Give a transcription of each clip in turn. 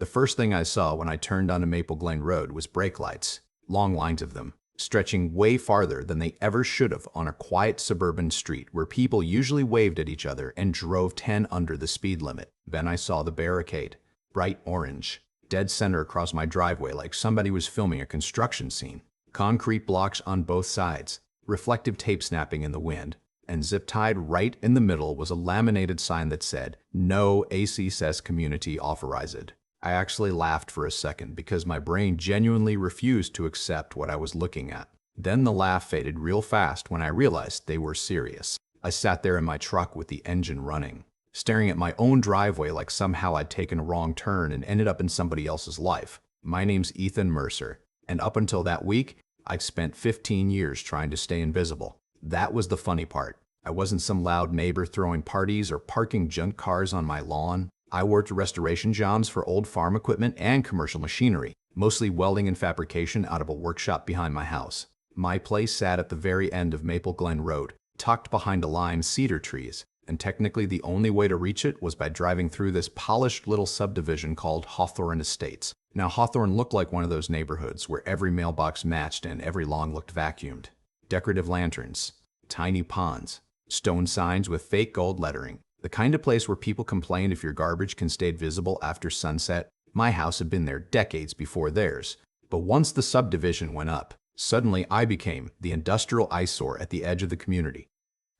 The first thing I saw when I turned onto Maple Glen Road was brake lights, long lines of them, stretching way farther than they ever should have on a quiet suburban street where people usually waved at each other and drove 10 under the speed limit. Then I saw the barricade, bright orange, dead center across my driveway like somebody was filming a construction scene. Concrete blocks on both sides, reflective tape snapping in the wind, and zip-tied right in the middle was a laminated sign that said, "No ACCESS Community Authorized." I actually laughed for a second because my brain genuinely refused to accept what I was looking at. Then the laugh faded real fast when I realized they were serious. I sat there in my truck with the engine running, staring at my own driveway like somehow I'd taken a wrong turn and ended up in somebody else's life. My name's Ethan Mercer, and up until that week, I'd spent 15 years trying to stay invisible. That was the funny part. I wasn't some loud neighbor throwing parties or parking junk cars on my lawn. I worked restoration jobs for old farm equipment and commercial machinery, mostly welding and fabrication out of a workshop behind my house. My place sat at the very end of Maple Glen Road, tucked behind a line cedar trees, and technically the only way to reach it was by driving through this polished little subdivision called Hawthorne Estates. Now, Hawthorne looked like one of those neighborhoods where every mailbox matched and every lawn looked vacuumed. Decorative lanterns, tiny ponds, stone signs with fake gold lettering. The kind of place where people complain if your garbage can stay visible after sunset. My house had been there decades before theirs. But once the subdivision went up, suddenly I became the industrial eyesore at the edge of the community.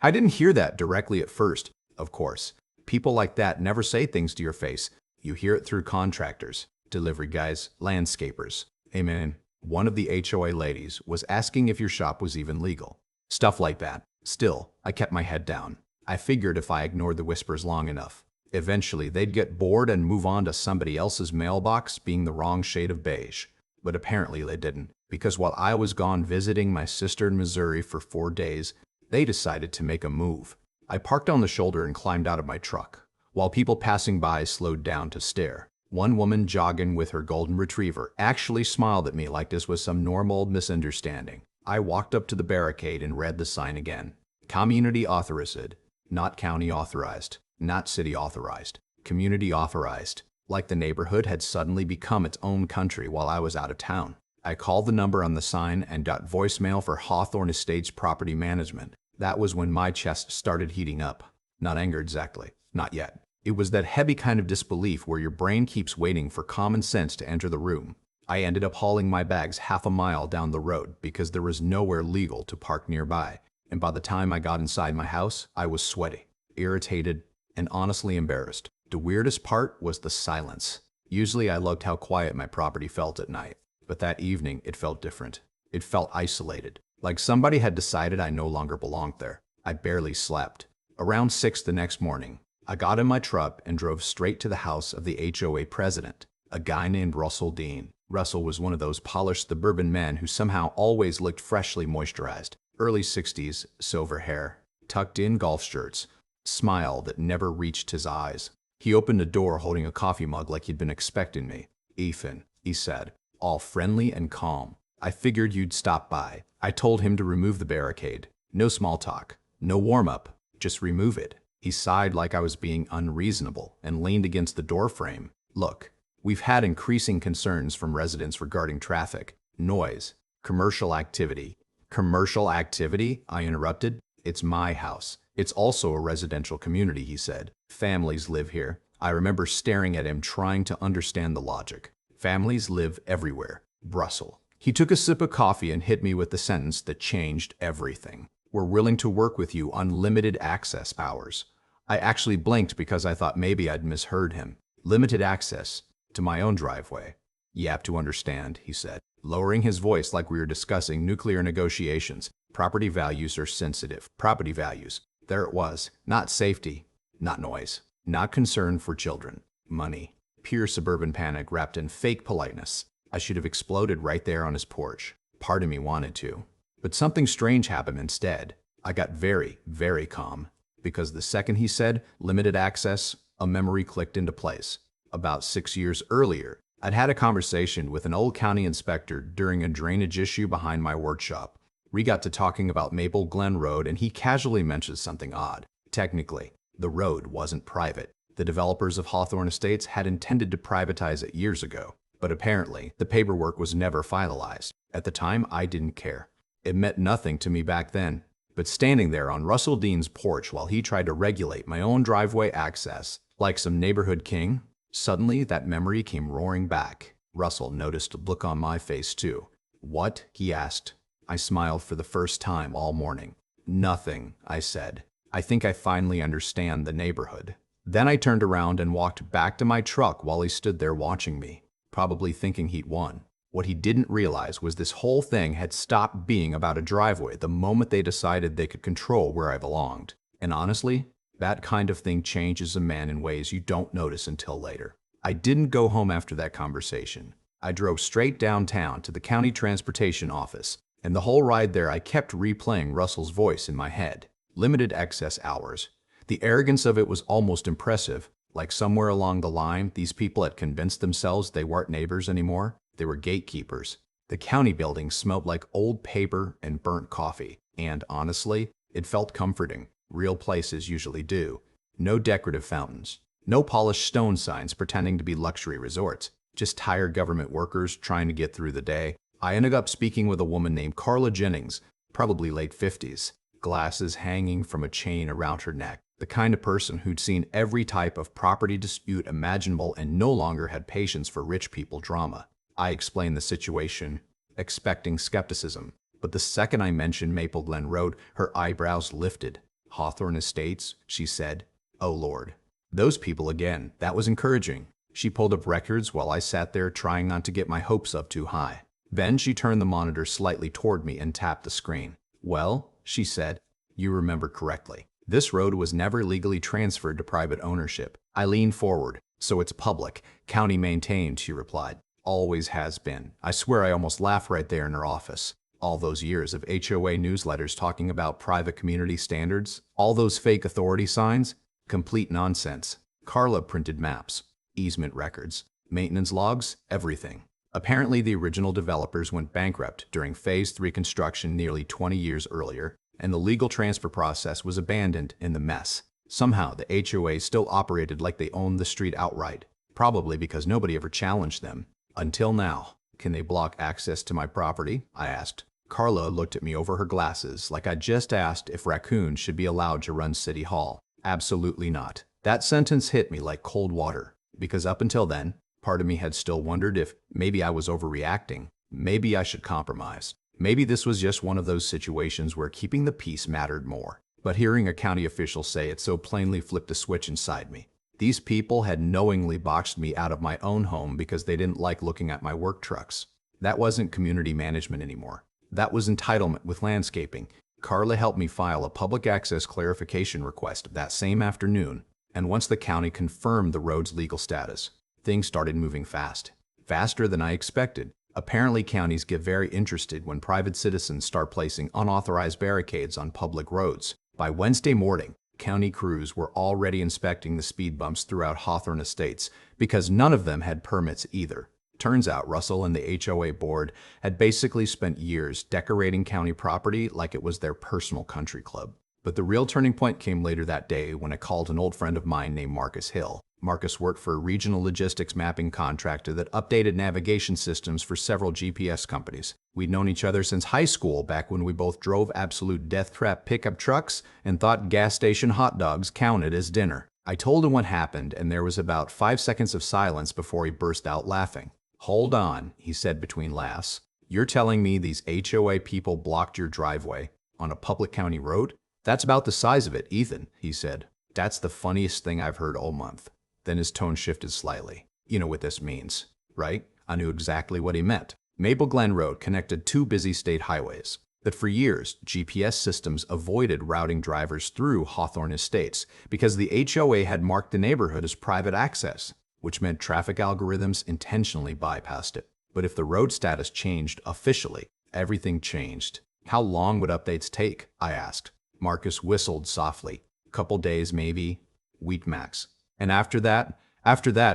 I didn't hear that directly at first, of course. People like that never say things to your face. You hear it through contractors, delivery guys, landscapers. Amen. One of the HOA ladies was asking if your shop was even legal. Stuff like that. Still, I kept my head down. I figured if I ignored the whispers long enough, eventually they'd get bored and move on to somebody else's mailbox being the wrong shade of beige. But apparently they didn't, because while I was gone visiting my sister in Missouri for 4 days, they decided to make a move. I parked on the shoulder and climbed out of my truck, while people passing by slowed down to stare. One woman jogging with her golden retriever actually smiled at me like this was some normal misunderstanding. I walked up to the barricade and read the sign again. Community authorized. Not county authorized, not city authorized, community authorized, like the neighborhood had suddenly become its own country while I was out of town. I called the number on the sign and got voicemail for Hawthorne Estates Property Management. That was when my chest started heating up. Not anger exactly, not yet. It was that heavy kind of disbelief where your brain keeps waiting for common sense to enter the room. I ended up hauling my bags half a mile down the road because there was nowhere legal to park nearby. And by the time I got inside my house, I was sweaty, irritated, and honestly embarrassed. The weirdest part was the silence. Usually I loved how quiet my property felt at night, but that evening it felt different. It felt isolated, like somebody had decided I no longer belonged there. I barely slept. Around 6 the next morning, I got in my truck and drove straight to the house of the HOA president, a guy named Russell Dean. Russell was one of those polished suburban men who somehow always looked freshly moisturized. Early 60s, silver hair, tucked in golf shirts, smile that never reached his eyes. He opened the door holding a coffee mug like he'd been expecting me. "Ethan," he said, all friendly and calm. "I figured you'd stop by." I told him to remove the barricade. No small talk, no warm-up, just remove it. He sighed like I was being unreasonable and leaned against the door frame. "Look, we've had increasing concerns from residents regarding traffic, noise, commercial activity." "Commercial activity?" I interrupted. "It's my house. It's also a residential community," he said. "Families live here." I remember staring at him trying to understand the logic. Families live everywhere. Brussels. He took a sip of coffee and hit me with the sentence that changed everything. "We're willing to work with you on limited access hours." I actually blinked because I thought maybe I'd misheard him. "Limited access to my own driveway." "You have to understand," he said, lowering his voice like we were discussing nuclear negotiations. "Property values are sensitive. Property values." There it was. Not safety, not noise, not concern for children. Money. Pure suburban panic wrapped in fake politeness. I should have exploded right there on his porch. Part of me wanted to. But something strange happened instead. I got very, very calm. Because the second he said limited access, a memory clicked into place. About 6 years earlier, I'd had a conversation with an old county inspector during a drainage issue behind my workshop. We got to talking about Maple Glen Road and he casually mentioned something odd. Technically, the road wasn't private. The developers of Hawthorne Estates had intended to privatize it years ago, but apparently the paperwork was never finalized. At the time, I didn't care. It meant nothing to me back then. But standing there on Russell Dean's porch while he tried to regulate my own driveway access, like some neighborhood king, suddenly that memory came roaring back. Russell noticed a look on my face too. "What?" he asked. I smiled for the first time all morning. "Nothing," I said. "I think I finally understand the neighborhood." Then I turned around and walked back to my truck while he stood there watching me, probably thinking he'd won. What he didn't realize was this whole thing had stopped being about a driveway the moment they decided they could control where I belonged. And honestly, that kind of thing changes a man in ways you don't notice until later. I didn't go home after that conversation. I drove straight downtown to the county transportation office, and the whole ride there I kept replaying Russell's voice in my head. Limited excess hours. The arrogance of it was almost impressive, like somewhere along the line these people had convinced themselves they weren't neighbors anymore. They were gatekeepers. The county building smelled like old paper and burnt coffee, and honestly, it felt comforting. Real places usually do. No decorative fountains. No polished stone signs pretending to be luxury resorts. Just tired government workers trying to get through the day. I ended up speaking with a woman named Carla Jennings, probably late 50s, glasses hanging from a chain around her neck. The kind of person who'd seen every type of property dispute imaginable and no longer had patience for rich people drama. I explained the situation, expecting skepticism, but the second I mentioned Maple Glen Road, her eyebrows lifted. "Hawthorne Estates," she said. "Oh Lord. Those people again." That was encouraging. She pulled up records while I sat there trying not to get my hopes up too high. Then she turned the monitor slightly toward me and tapped the screen. "Well," she said, "you remember correctly. This road was never legally transferred to private ownership." I leaned forward. "So it's public, county maintained," she replied. "Always has been." I swear I almost laughed right there in her office. All those years of HOA newsletters talking about private community standards, all those fake authority signs, complete nonsense. Carla printed maps, easement records, maintenance logs, everything. Apparently the original developers went bankrupt during Phase 3 construction nearly 20 years earlier, and the legal transfer process was abandoned in the mess. Somehow the HOA still operated like they owned the street outright, probably because nobody ever challenged them. Until now. "Can they block access to my property?" I asked. Carla looked at me over her glasses like I'd just asked if raccoons should be allowed to run City Hall. "Absolutely not." That sentence hit me like cold water, because up until then, part of me had still wondered if maybe I was overreacting. Maybe I should compromise. Maybe this was just one of those situations where keeping the peace mattered more. But hearing a county official say it so plainly flipped a switch inside me. These people had knowingly boxed me out of my own home because they didn't like looking at my work trucks. That wasn't community management anymore. That was entitlement with landscaping. Carla helped me file a public access clarification request that same afternoon, and once the county confirmed the road's legal status, things started moving fast. Faster than I expected. Apparently counties get very interested when private citizens start placing unauthorized barricades on public roads. By Wednesday morning, county crews were already inspecting the speed bumps throughout Hawthorne Estates because none of them had permits either. Turns out Russell and the HOA board had basically spent years decorating county property like it was their personal country club. But the real turning point came later that day when I called an old friend of mine named Marcus Hill. Marcus worked for a regional logistics mapping contractor that updated navigation systems for several GPS companies. We'd known each other since high school, back when we both drove absolute death trap pickup trucks and thought gas station hot dogs counted as dinner. I told him what happened, and there was about 5 seconds of silence before he burst out laughing. "Hold on," he said between laughs. "You're telling me these HOA people blocked your driveway on a public county road? That's about the size of it, Ethan," he said. "That's the funniest thing I've heard all month." Then his tone shifted slightly. "You know what this means, right?" I knew exactly what he meant. Maple Glen Road connected 2 busy state highways. That for years, GPS systems avoided routing drivers through Hawthorne Estates because the HOA had marked the neighborhood as private access, which meant traffic algorithms intentionally bypassed it. But if the road status changed officially, everything changed. "How long would updates take?" I asked. Marcus whistled softly. "Couple days maybe, week max. And after that,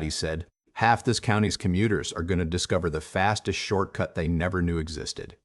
he said, half this county's commuters are going to discover the fastest shortcut they never knew existed."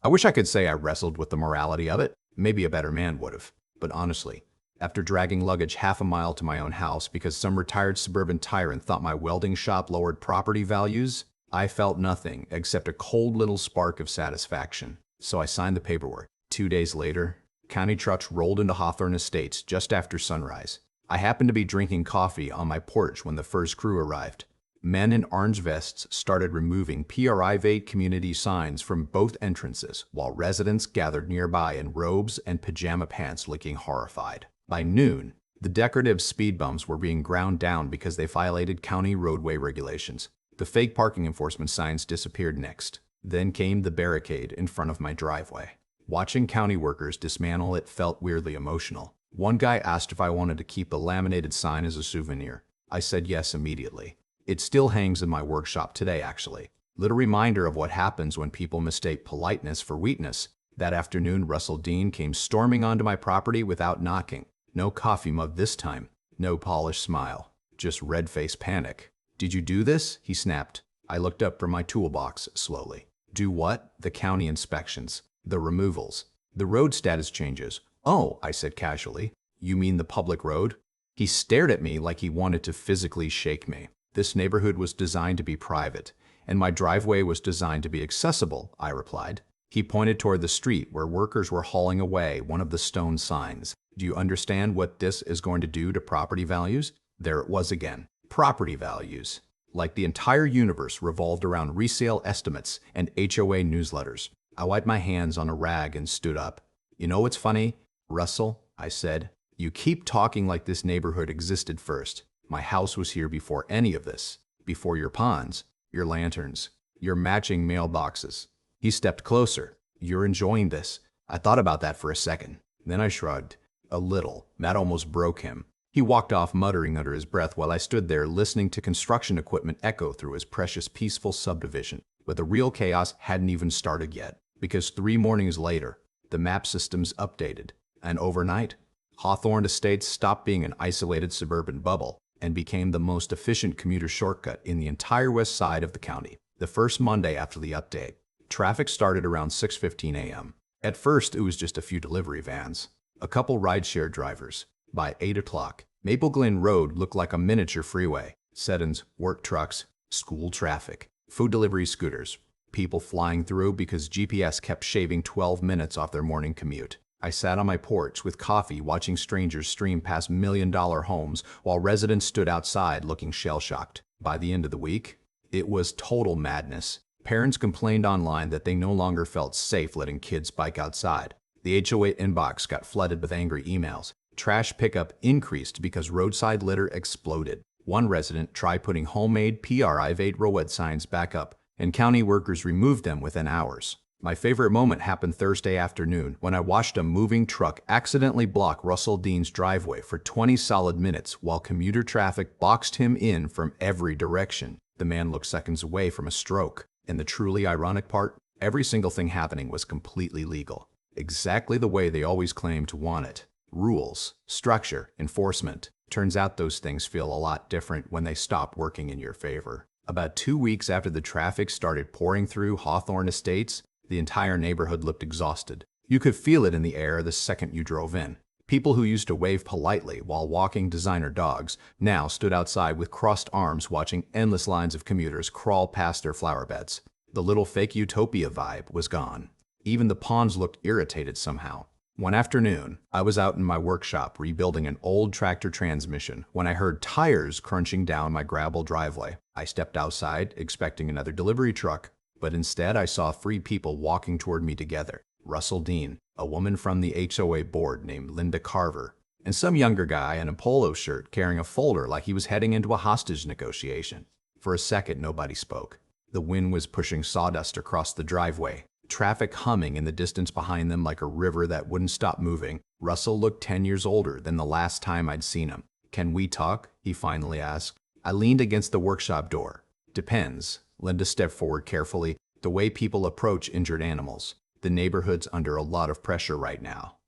I wish I could say I wrestled with the morality of it. Maybe a better man would have. But honestly, After dragging luggage half a mile to my own house because some retired suburban tyrant thought my welding shop lowered property values, I felt nothing except a cold little spark of satisfaction. So I signed the paperwork. 2 days later, county trucks rolled into Hawthorne Estates just after sunrise. I happened to be drinking coffee on my porch when the first crew arrived. Men in orange vests started removing Private community signs from both entrances, while residents gathered nearby in robes and pajama pants looking horrified. By noon, the decorative speed bumps were being ground down because they violated county roadway regulations. The fake parking enforcement signs disappeared next. Then came the barricade in front of my driveway. Watching county workers dismantle it felt weirdly emotional. One guy asked if I wanted to keep a laminated sign as a souvenir. I said yes immediately. It still hangs in my workshop today, actually. Little reminder of what happens when people mistake politeness for weakness. That afternoon, Russell Dean came storming onto my property without knocking. No coffee mug this time. No polished smile. Just red-faced panic. "Did you do this?" he snapped. I looked up from my toolbox slowly. "Do what?" "The county inspections. The removals. The road status changes." "Oh," I said casually. "You mean the public road?" He stared at me like he wanted to physically shake me. "This neighborhood was designed to be private, and my driveway was designed to be accessible," I replied. He pointed toward the street where workers were hauling away one of the stone signs. "Do you understand what this is going to do to property values?" There it was again. Property values. Like the entire universe revolved around resale estimates and HOA newsletters. I wiped my hands on a rag and stood up. "You know what's funny, Russell?" I said. "You keep talking like this neighborhood existed first. My house was here before any of this. Before your ponds, your lanterns, your matching mailboxes." He stepped closer. "You're enjoying this." I thought about that for a second. Then I shrugged. A little. That almost broke him. He walked off muttering under his breath while I stood there listening to construction equipment echo through his precious peaceful subdivision. But the real chaos hadn't even started yet, because 3 mornings later, the map systems updated. And overnight, Hawthorne Estates stopped being an isolated suburban bubble and became the most efficient commuter shortcut in the entire west side of the county. The first Monday after the update, traffic started around 6:15 a.m. At first, it was just a few delivery vans, a couple rideshare drivers. By 8 o'clock, Maple Glen Road looked like a miniature freeway. Sedans, work trucks, school traffic, food delivery scooters, people flying through because GPS kept shaving 12 minutes off their morning commute. I sat on my porch with coffee watching strangers stream past million-dollar homes while residents stood outside looking shell-shocked. By the end of the week, it was total madness. Parents complained online that they no longer felt safe letting kids bike outside. The HOA inbox got flooded with angry emails. Trash pickup increased because roadside litter exploded. One resident tried putting homemade Private road signs back up, and county workers removed them within hours. My favorite moment happened Thursday afternoon when I watched a moving truck accidentally block Russell Dean's driveway for 20 solid minutes while commuter traffic boxed him in from every direction. The man looked seconds away from a stroke. And the truly ironic part, every single thing happening was completely legal. Exactly the way they always claim to want it. Rules, structure, enforcement. Turns out those things feel a lot different when they stop working in your favor. About 2 weeks after the traffic started pouring through Hawthorne Estates, the entire neighborhood looked exhausted. You could feel it in the air the second you drove in. People who used to wave politely while walking designer dogs now stood outside with crossed arms watching endless lines of commuters crawl past their flower beds. The little fake utopia vibe was gone. Even the pawns looked irritated somehow. One afternoon, I was out in my workshop rebuilding an old tractor transmission when I heard tires crunching down my gravel driveway. I stepped outside, expecting another delivery truck, but instead I saw 3 people walking toward me together. Russell Dean, a woman from the HOA board named Linda Carver, and some younger guy in a polo shirt carrying a folder like he was heading into a hostage negotiation. For a second, nobody spoke. The wind was pushing sawdust across the driveway, traffic humming in the distance behind them like a river that wouldn't stop moving. Russell looked 10 years older than the last time I'd seen him. "Can we talk?" he finally asked. I leaned against the workshop door. "Depends." Linda stepped forward carefully, the way people approach injured animals. "The neighborhood's under a lot of pressure right now."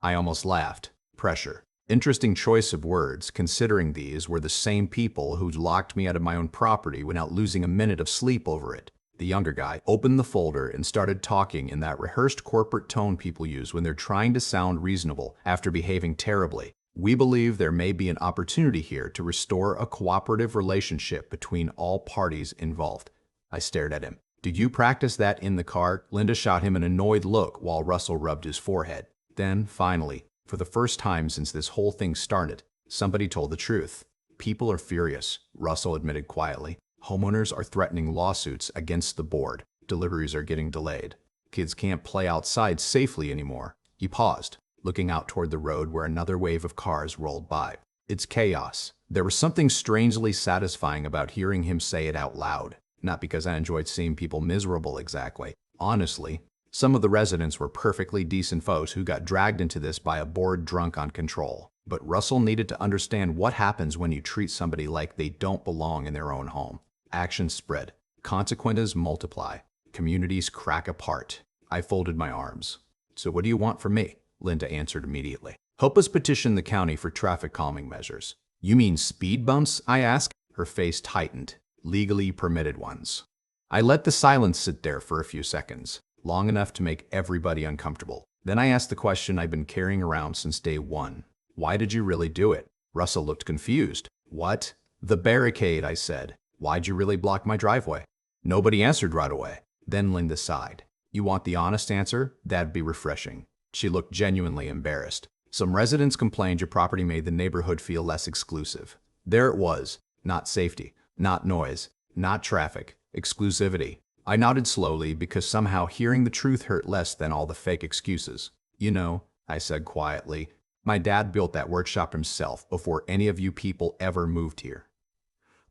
I almost laughed. Pressure. Interesting choice of words, considering these were the same people who'd locked me out of my own property without losing a minute of sleep over it. The younger guy opened the folder and started talking in that rehearsed corporate tone people use when they're trying to sound reasonable after behaving terribly. We believe there may be an opportunity here to restore a cooperative relationship between all parties involved. I stared at him. Did you practice that in the car? Linda shot him an annoyed look while Russell rubbed his forehead. Then, finally, for the first time since this whole thing started, somebody told the truth. People are furious, Russell admitted quietly. Homeowners are threatening lawsuits against the board. Deliveries are getting delayed. Kids can't play outside safely anymore. He paused, looking out toward the road where another wave of cars rolled by. It's chaos. There was something strangely satisfying about hearing him say it out loud. Not because I enjoyed seeing people miserable exactly. Honestly, some of the residents were perfectly decent folks who got dragged into this by a bored drunk on control. But Russell needed to understand what happens when you treat somebody like they don't belong in their own home. Actions spread. Consequences multiply. Communities crack apart. I folded my arms. So what do you want from me? Linda answered immediately. Help us petition the county for traffic calming measures. You mean speed bumps? I asked. Her face tightened. Legally permitted ones. I let the silence sit there for a few seconds, long enough to make everybody uncomfortable. Then I asked the question I've been carrying around since day one. Why did you really do it? Russell looked confused. What? The barricade, I said. Why'd you really block my driveway? Nobody answered right away. Then Linda sighed. You want the honest answer? That'd be refreshing. She looked genuinely embarrassed. Some residents complained your property made the neighborhood feel less exclusive. There it was. Not safety, not noise, not traffic, exclusivity. I nodded slowly because somehow hearing the truth hurt less than all the fake excuses. You know, I said quietly, my dad built that workshop himself before any of you people ever moved here.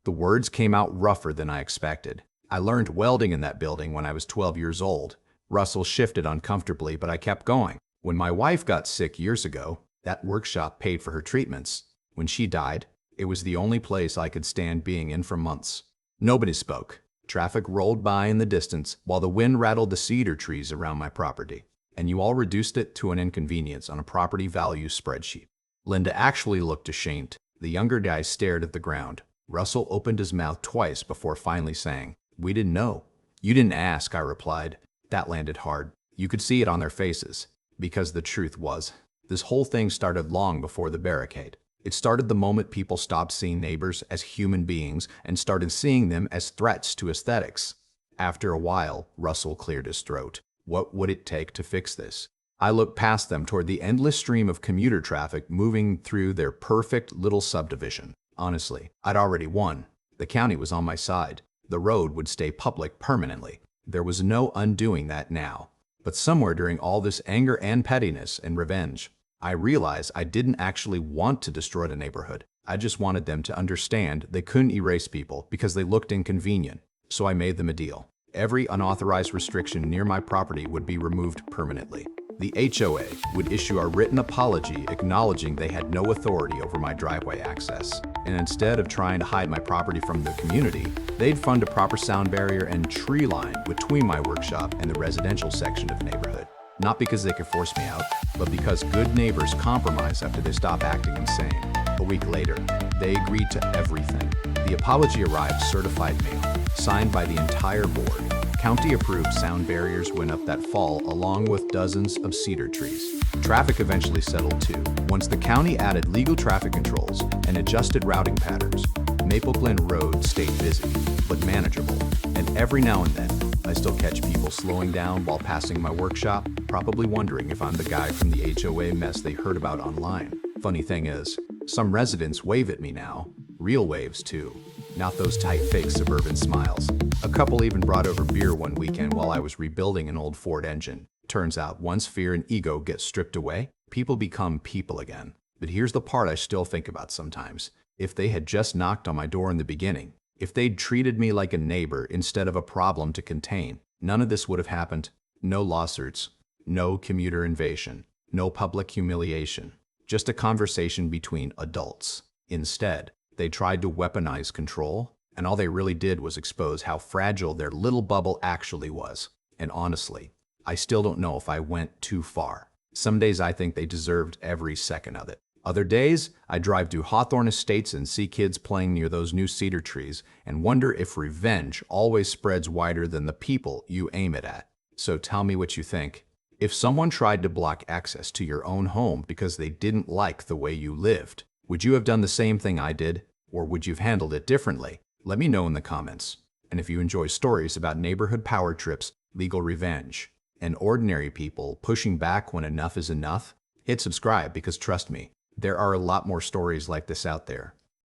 The words came out rougher than I expected. I learned welding in that building when I was 12 years old. Russell shifted uncomfortably, but I kept going. When my wife got sick years ago, that workshop paid for her treatments. When she died, it was the only place I could stand being in for months. Nobody spoke. Traffic rolled by in the distance while the wind rattled the cedar trees around my property. And you all reduced it to an inconvenience on a property value spreadsheet. Linda actually looked ashamed. The younger guy stared at the ground. Russell opened his mouth twice before finally saying, We didn't know. You didn't ask, I replied. That landed hard. You could see it on their faces. Because the truth was, this whole thing started long before the barricade. It started the moment people stopped seeing neighbors as human beings and started seeing them as threats to aesthetics. After a while, Russell cleared his throat. What would it take to fix this? I looked past them toward the endless stream of commuter traffic moving through their perfect little subdivision. Honestly, I'd already won. The county was on my side. The road would stay public permanently. There was no undoing that now. But somewhere during all this anger and pettiness and revenge, I realized I didn't actually want to destroy the neighborhood. I just wanted them to understand they couldn't erase people because they looked inconvenient. So I made them a deal. Every unauthorized restriction near my property would be removed permanently. The HOA would issue a written apology acknowledging they had no authority over my driveway access. And instead of trying to hide my property from the community, they'd fund a proper sound barrier and tree line between my workshop and the residential section of the neighborhood. Not because they could force me out, but because good neighbors compromise after they stop acting insane. A week later, they agreed to everything. The apology arrived certified mail, signed by the entire board. County-approved sound barriers went up that fall along with dozens of cedar trees. Traffic eventually settled too. Once the county added legal traffic controls and adjusted routing patterns, Maple Glen Road stayed busy, but manageable. And every now and then, I still catch people slowing down while passing my workshop, probably wondering if I'm the guy from the HOA mess they heard about online. Funny thing is, some residents wave at me now. Real waves too. Not those tight fake suburban smiles. A couple even brought over beer one weekend while I was rebuilding an old Ford engine. Turns out once fear and ego get stripped away, people become people again. But here's the part I still think about sometimes. If they had just knocked on my door in the beginning, if they'd treated me like a neighbor instead of a problem to contain, none of this would have happened. No lawsuits, no commuter invasion, no public humiliation, just a conversation between adults. Instead, they tried to weaponize control, and all they really did was expose how fragile their little bubble actually was. And honestly, I still don't know if I went too far. Some days I think they deserved every second of it. Other days, I drive through Hawthorne Estates and see kids playing near those new cedar trees and wonder if revenge always spreads wider than the people you aim it at. So tell me what you think. If someone tried to block access to your own home because they didn't like the way you lived, would you have done the same thing I did, or would you have handled it differently? Let me know in the comments. And if you enjoy stories about neighborhood power trips, legal revenge, and ordinary people pushing back when enough is enough, hit subscribe because trust me, there are a lot more stories like this out there.